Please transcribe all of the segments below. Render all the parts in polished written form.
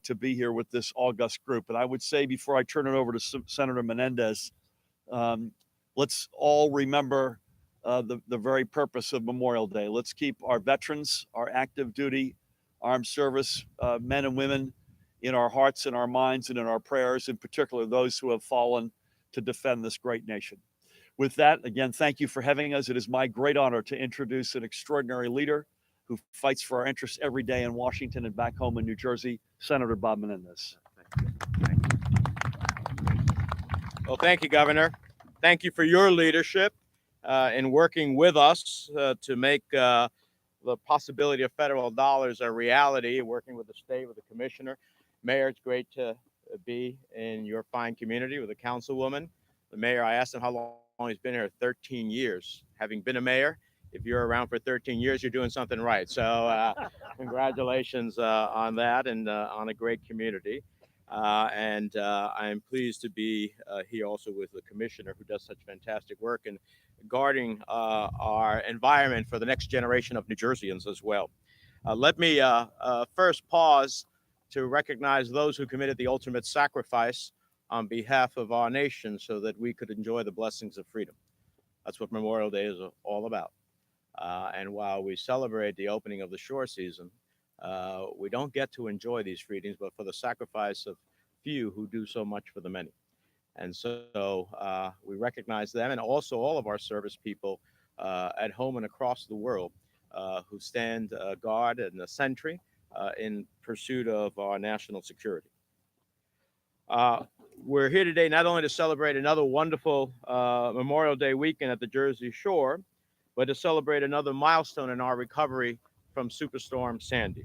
to be here with this august group. And I would say, before I turn it over to Senator Menendez, um, let's all remember the very purpose of Memorial Day. Let's keep our veterans, our active duty, armed service men and women in our hearts, in our minds, and in our prayers, in particular those who have fallen to defend this great nation. With that, again, thank you for having us. It is my great honor to introduce an extraordinary leader who fights for our interests every day in Washington and back home in New Jersey, Senator Bob Menendez. Well, thank you, Governor. Thank you for your leadership in working with us to make the possibility of federal dollars a reality, working with the state, with the commissioner. Mayor, it's great to be in your fine community with a councilwoman. The mayor, I asked him how long he's been here, 13 years. Having been a mayor, if you're around for 13 years, you're doing something right. So congratulations on that and on a great community. And I'm pleased to be here also with the commissioner who does such fantastic work in guarding our environment for the next generation of New Jerseyans as well. Let me first pause to recognize those who committed the ultimate sacrifice on behalf of our nation so that we could enjoy the blessings of freedom. That's what Memorial Day is all about. And while we celebrate the opening of the shore season, we don't get to enjoy these freedoms, but for the sacrifice of few who do so much for the many. And so we recognize them, and also all of our service people at home and across the world who stand guard and a sentry in pursuit of our national security. We're here today not only to celebrate another wonderful Memorial Day weekend at the Jersey Shore, but to celebrate another milestone in our recovery from Superstorm Sandy.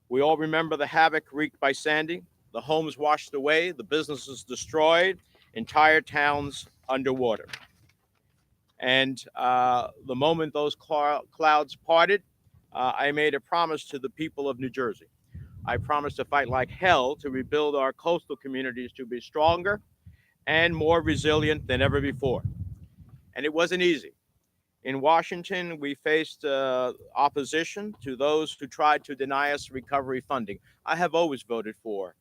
We all remember the havoc wreaked by Sandy, the homes washed away, the businesses destroyed, entire towns underwater. And the moment those clouds parted, I made a promise to the people of New Jersey. I promised to fight like hell to rebuild our coastal communities to be stronger and more resilient than ever before. And it wasn't easy. In Washington, we faced opposition to those who tried to deny us recovery funding. I have always voted for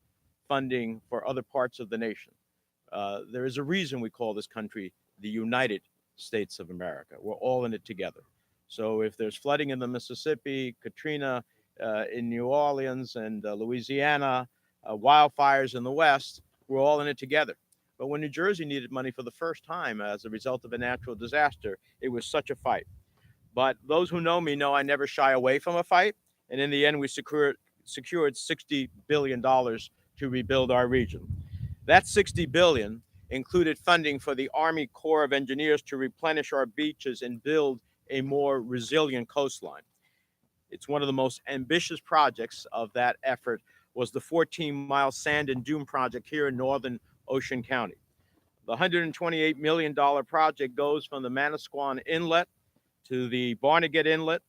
funding for other parts of the nation. There is a reason we call this country the United States of America. We're all in it together. So if there's flooding in the Mississippi, Katrina in New Orleans and Louisiana, wildfires in the West, we're all in it together. But when New Jersey needed money for the first time as a result of a natural disaster, it was such a fight. But those who know me know I never shy away from a fight. And in the end, we secured $60 billion to rebuild our region. That $60 billion included funding for the Army Corps of Engineers to replenish our beaches and build a more resilient coastline. It's one of the most ambitious projects of that effort was the 14-mile sand and dune project here in northern Ocean County. The $128 million project goes from the Manasquan Inlet to the Barnegat Inlet.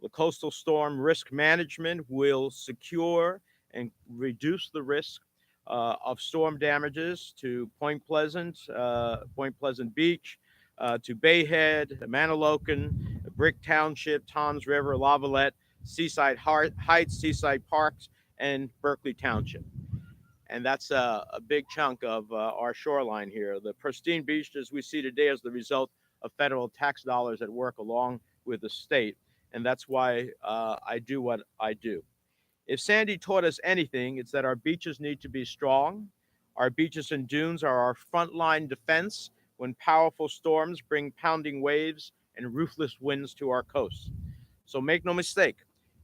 The coastal storm risk management will secure and reduce the risk of storm damages to Point Pleasant Beach, to Bayhead, Manalocan, Brick Township, Toms River, Lavalette, Seaside Heights, Seaside Parks, and Berkeley Township. And that's a big chunk of our shoreline here. The pristine beaches we see today is the result of federal tax dollars at work along with the state. And that's why I do what I do. If Sandy taught us anything, it's that our beaches need to be strong. Our beaches and dunes are our frontline defense when powerful storms bring pounding waves and ruthless winds to our coasts. So make no mistake,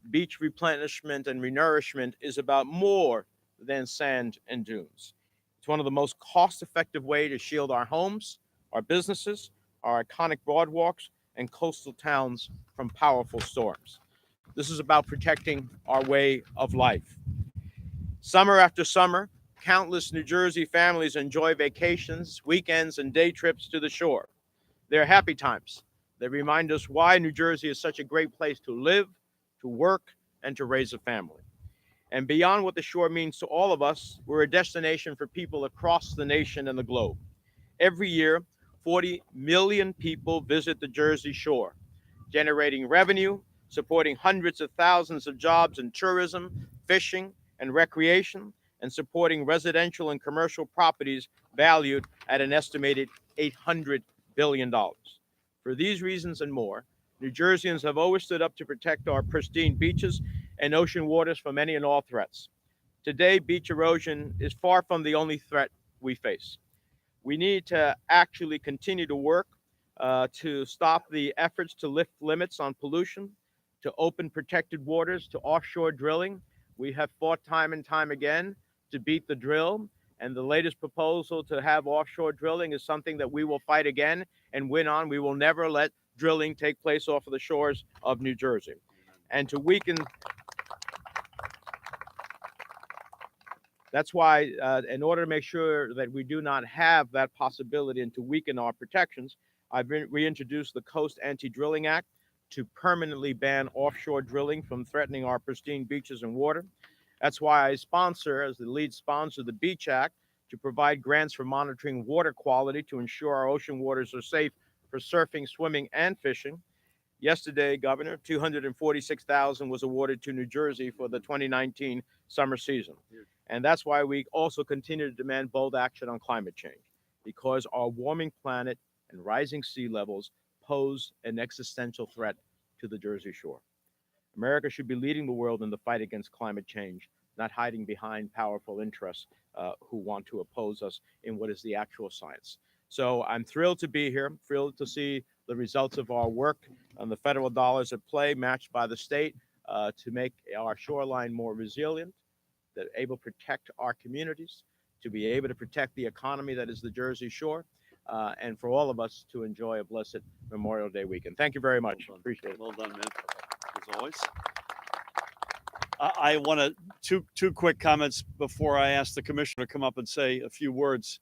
beach replenishment and renourishment is about more than sand and dunes. It's one of the most cost-effective ways to shield our homes, our businesses, our iconic boardwalks, and coastal towns from powerful storms. This is about protecting our way of life. Summer after summer, countless New Jersey families enjoy vacations, weekends, and day trips to the shore. They're happy times. They remind us why New Jersey is such a great place to live, to work, and to raise a family. And beyond what the shore means to all of us, we're a destination for people across the nation and the globe. Every year, 40 million people visit the Jersey Shore, generating revenue, supporting hundreds of thousands of jobs in tourism, fishing, and recreation, and supporting residential and commercial properties valued at an estimated $800 billion. For these reasons and more, New Jerseyans have always stood up to protect our pristine beaches and ocean waters from any and all threats. Today, beach erosion is far from the only threat we face. We need to actually continue to work to stop the efforts to lift limits on pollution, to open protected waters, to offshore drilling. We have fought time and time again to beat the drill, and the latest proposal to have offshore drilling is something that we will fight again and win on. We will never let drilling take place off of the shores of New Jersey. And to weaken, that's why, in order to make sure that we do not have that possibility and to weaken our protections, I've reintroduced the Coast Anti-Drilling Act to permanently ban offshore drilling from threatening our pristine beaches and water. That's why I sponsor, as the lead sponsor, the Beach Act to provide grants for monitoring water quality to ensure our ocean waters are safe for surfing, swimming, and fishing. Yesterday, Governor, $246,000 was awarded to New Jersey for the 2019 summer season. And that's why we also continue to demand bold action on climate change, because our warming planet and rising sea levels pose an existential threat to the Jersey Shore. America should be leading the world in the fight against climate change, not hiding behind powerful interests who want to oppose us in what is the actual science. So I'm thrilled to be here, thrilled to see the results of our work and the federal dollars at play matched by the state to make our shoreline more resilient, that able to protect our communities, to be able to protect the economy that is the Jersey Shore, and for all of us to enjoy a blessed Memorial Day weekend. Thank you very much. Well done. Appreciate it. Well done, man. As always. I want to two quick comments before I ask the commissioner to come up and say a few words.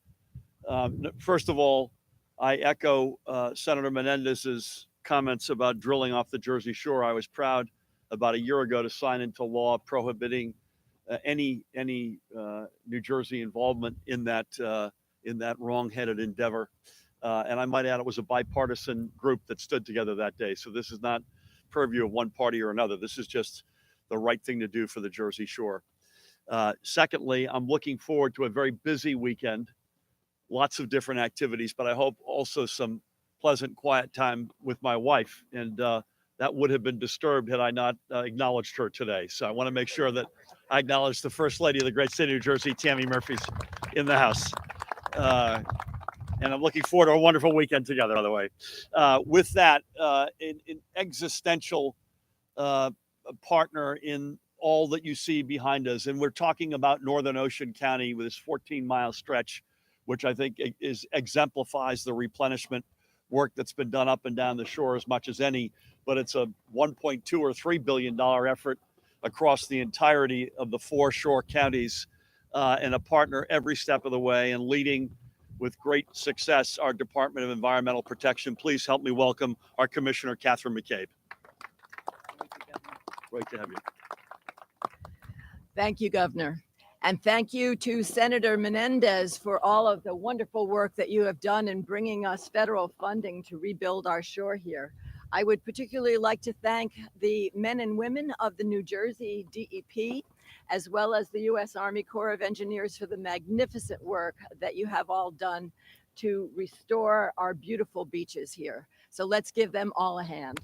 First of all, I echo Senator Menendez's comments about drilling off the Jersey Shore. I was proud about a year ago to sign into law prohibiting any New Jersey involvement in that wrong-headed endeavor. And I might add, it was a bipartisan group that stood together that day. So this is not purview of one party or another. This is just the right thing to do for the Jersey Shore. Secondly, I'm looking forward to a very busy weekend, lots of different activities, but I hope also some pleasant, quiet time with my wife. And that would have been disturbed had I not acknowledged her today. So I want to make sure that I acknowledge the First Lady of the great state of New Jersey, Tammy Murphy's in the house. And I'm looking forward to a wonderful weekend together, by the way. With that, an existential partner in all that you see behind us. And we're talking about Northern Ocean County with this 14-mile stretch, which I think exemplifies the replenishment work that's been done up and down the shore as much as any. But it's a $1.2 or $3 billion effort across the entirety of the 4 shore counties, and a partner every step of the way, and leading with great success our Department of Environmental Protection. Please help me welcome our Commissioner, Katherine Mccabe. Great to have you. Thank you, Governor. And thank you to Senator Menendez for all of the wonderful work that you have done in bringing us federal funding to rebuild our shore here. I would particularly like to thank the men and women of the New Jersey DEP, as well as the U.S. Army Corps of Engineers for the magnificent work that you have all done to restore our beautiful beaches here. So let's give them all a hand.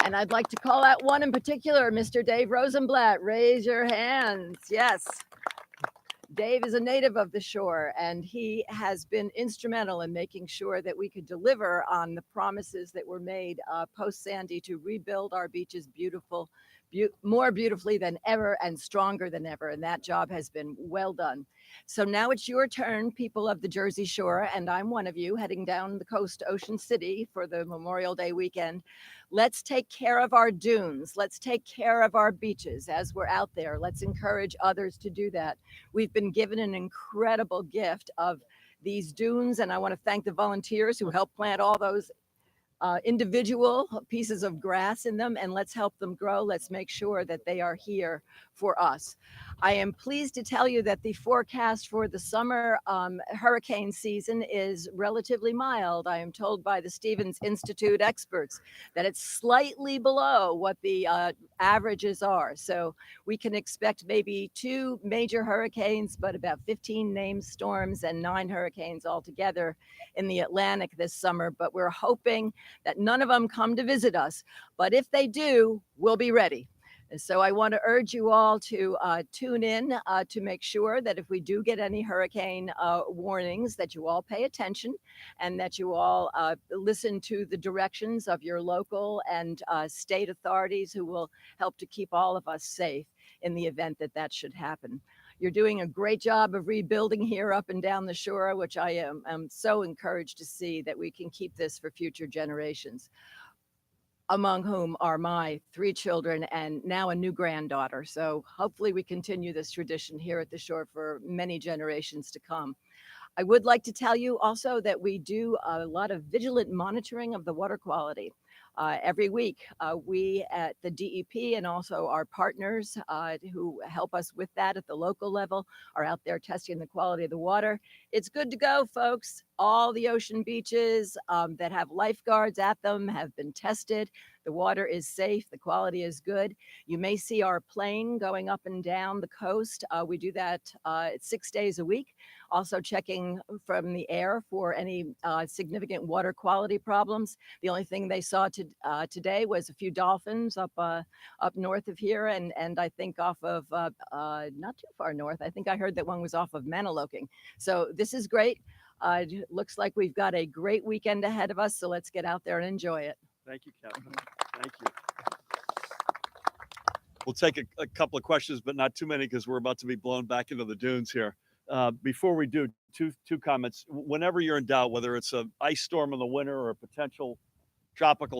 And I'd like to call out one in particular, Mr. Dave Rosenblatt. Raise your hands. Yes. Dave is a native of the shore, and he has been instrumental in making sure that we could deliver on the promises that were made post-Sandy to rebuild our beaches more beautifully than ever and stronger than ever. And that job has been well done. So now it's your turn, people of the Jersey Shore, and I'm one of you heading down the coast, Ocean City, for the Memorial Day weekend. Let's take care of our dunes. Let's take care of our beaches as we're out there. Let's encourage others to do that. We've been given an incredible gift of these dunes, and I want to thank the volunteers who helped plant all those individual pieces of grass in them, and let's help them grow. Let's make sure that they are here for us. I am pleased to tell you that the forecast for the summer hurricane season is relatively mild. I am told by the Stevens Institute experts that it's slightly below what the averages are. So we can expect maybe 2 major hurricanes, but about 15 named storms and 9 hurricanes altogether in the Atlantic this summer. But we're hoping that none of them come to visit us. But if they do, we'll be ready. And so I want to urge you all to tune in to make sure that if we do get any hurricane warnings, that you all pay attention and that you all listen to the directions of your local and state authorities, who will help to keep all of us safe in the event that that should happen. You're doing a great job of rebuilding here up and down the shore, which I am so encouraged to see, that we can keep this for future generations, among whom are my 3 children and now a new granddaughter. So hopefully we continue this tradition here at the shore for many generations to come. I would like to tell you also that we do a lot of vigilant monitoring of the water quality. Every week, we at the DEP and also our partners who help us with that at the local level are out there testing the quality of the water. It's good to go, folks. All the ocean beaches that have lifeguards at them have been tested. The water is safe. The quality is good. You may see our plane going up and down the coast. We do that 6 days a week. Also checking from the air for any significant water quality problems. The only thing they saw today was a few dolphins up north of here, and I think off of not too far north. I think I heard that one was off of Maniloking. So this is great. It looks like we've got a great weekend ahead of us, so let's get out there and enjoy it. Thank you, Katherine. Thank you. We'll take a couple of questions, but not too many, because we're about to be blown back into the dunes here. Before we do, two comments. Whenever you're in doubt, whether it's an ice storm in the winter or a potential tropical